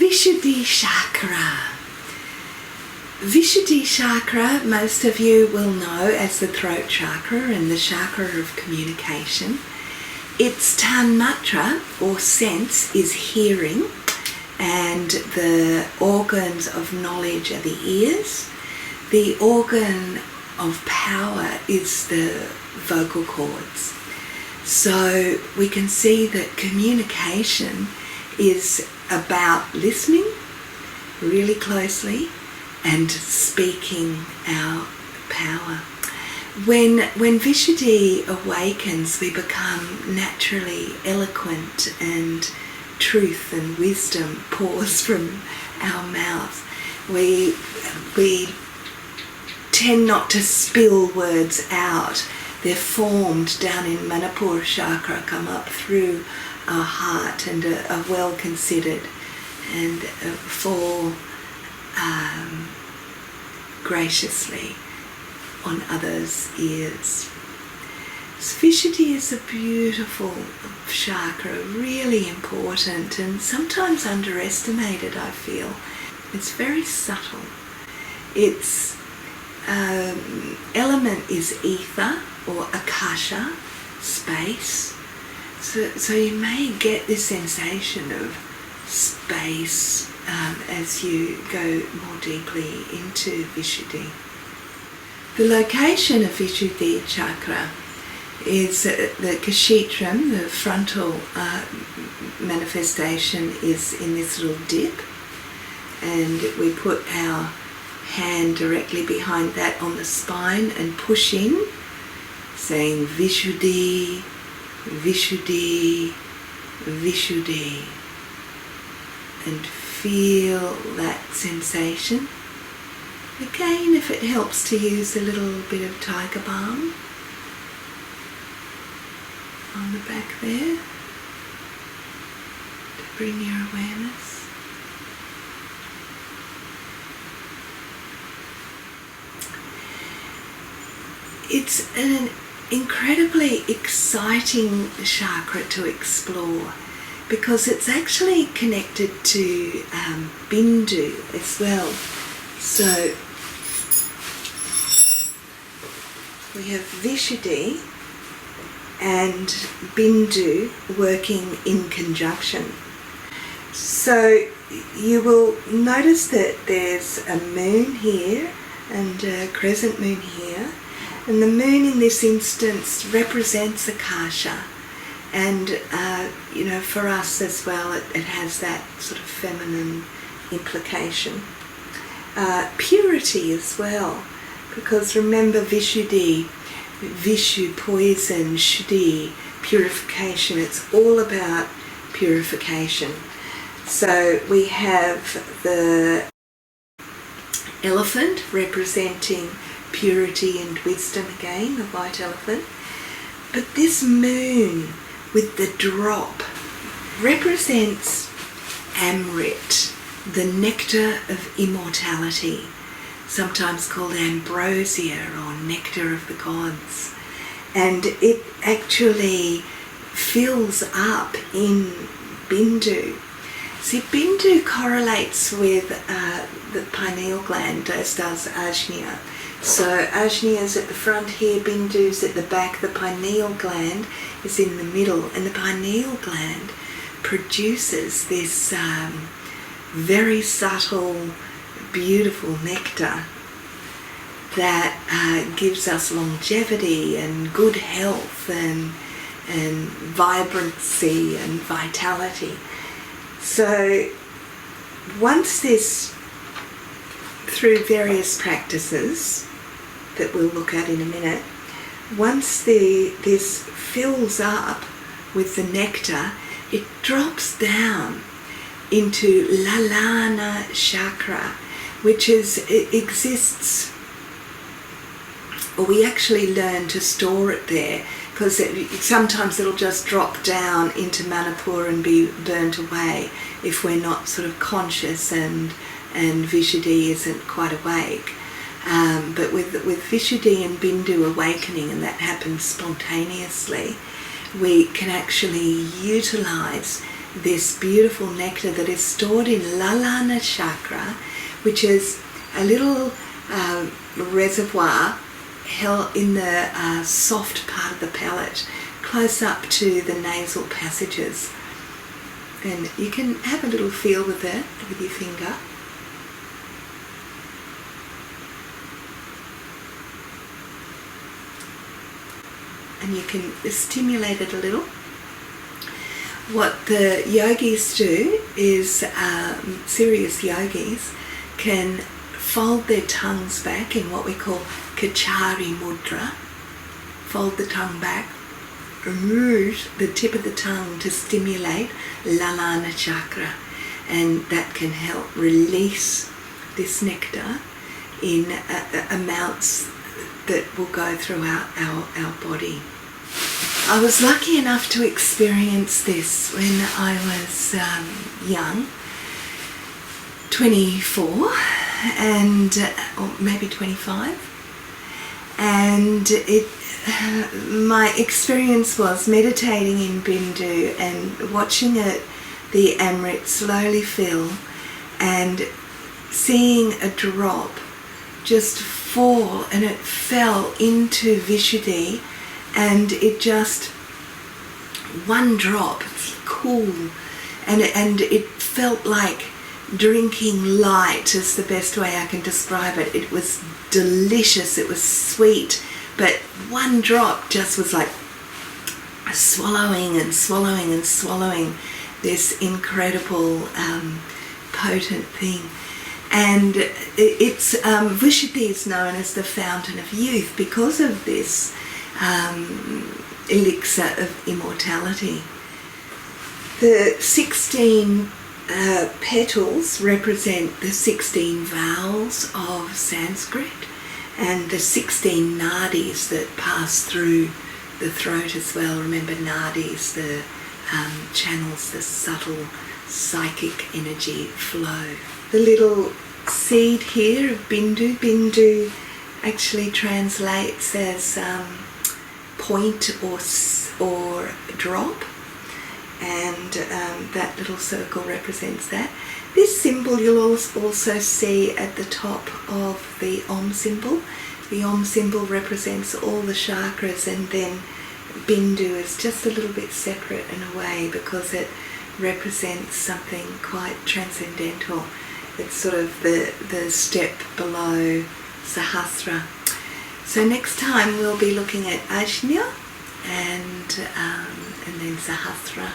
Vishuddhi Chakra. Vishuddhi Chakra, most of you will know as the throat chakra and the chakra of communication. Its tanmatra or sense is hearing, and the organs of knowledge are the ears. The organ of power is the vocal cords. So we can see that communication is about listening really closely and speaking our power. When Vishuddhi awakens, we become naturally eloquent, and truth and wisdom pours from our mouth. We tend not to spill words out. They're formed down in Manipur chakra, come up through our heart, and are well considered and fall graciously on others' ears. So Vishuddhi is a beautiful chakra, really important and sometimes underestimated, I feel. It's very subtle. Its element is ether or akasha, space. So you may get this sensation of space as you go more deeply into Vishuddhi. The location of Vishuddhi Chakra is the Kshitram, the frontal manifestation is in this little dip, and we put our hand directly behind that on the spine and push in, saying Vishuddhi, Vishuddhi, Vishuddhi, and feel that sensation. Again, if it helps to use a little bit of tiger balm on the back there to bring your awareness. It's an incredibly exciting chakra to explore because it's actually connected to Bindu as well. So we have Vishuddhi and Bindu working in conjunction. So you will notice that there's a moon here and a crescent moon here. And the moon in this instance represents Akasha, and for us as well, it has that sort of feminine implication. Purity as well, because remember Vishuddhi, Vishu, poison, Shuddhi, purification. It's all about purification. So we have the elephant representing purity and wisdom again, the white elephant. But this moon with the drop represents Amrit, the nectar of immortality, sometimes called ambrosia or nectar of the gods. And it actually fills up in Bindu. See, Bindu correlates with the pineal gland, as does Ajna. So Ajna is at the front here, Bindu's at the back, the pineal gland is in the middle, and the pineal gland produces this very subtle, beautiful nectar that gives us longevity and good health and vibrancy and vitality. So once this, through various practices that we'll look at in a minute, once this fills up with the nectar, it drops down into Lalana chakra, which exists, or we actually learn to store it there, because sometimes it'll just drop down into Manipur and be burnt away if we're not sort of conscious and Vishuddhi isn't quite awake. But with Vishuddhi and Bindu awakening, and that happens spontaneously, we can actually utilize this beautiful nectar that is stored in Lalana Chakra, which is a little reservoir held in the soft part of the palate, close up to the nasal passages. And you can have a little feel with it with your finger. And you can stimulate it a little. What the yogis do is, serious yogis can fold their tongues back in what we call Kachari Mudra. Fold the tongue back, remove the tip of the tongue to stimulate Lalana Chakra, and that can help release this nectar in amounts that will go throughout our body. I was lucky enough to experience this when I was young, 24 and or maybe 25, and my experience was meditating in Bindu and watching the Amrit slowly fill and seeing a drop just fall, and it fell into Vishuddhi, and it just, one drop, cool, and it felt like drinking light is the best way I can describe it. It was delicious, it was sweet, but one drop just was like swallowing and swallowing and swallowing this incredible potent thing. And it's Vishuddhi is known as the fountain of youth because of this elixir of immortality. The 16 petals represent the 16 vowels of Sanskrit and the 16 nadis that pass through the throat as well. Remember, nadis, the channels, the subtle psychic energy flow. The little seed here of Bindu actually translates as point or drop, and that little circle represents that. This symbol you'll also see at the top of the Om symbol. The Om symbol represents all the chakras, and then Bindu is just a little bit separate in a way because it represents something quite transcendental. It's sort of the step below Sahasra. So next time we'll be looking at Ajna and then Sahasra.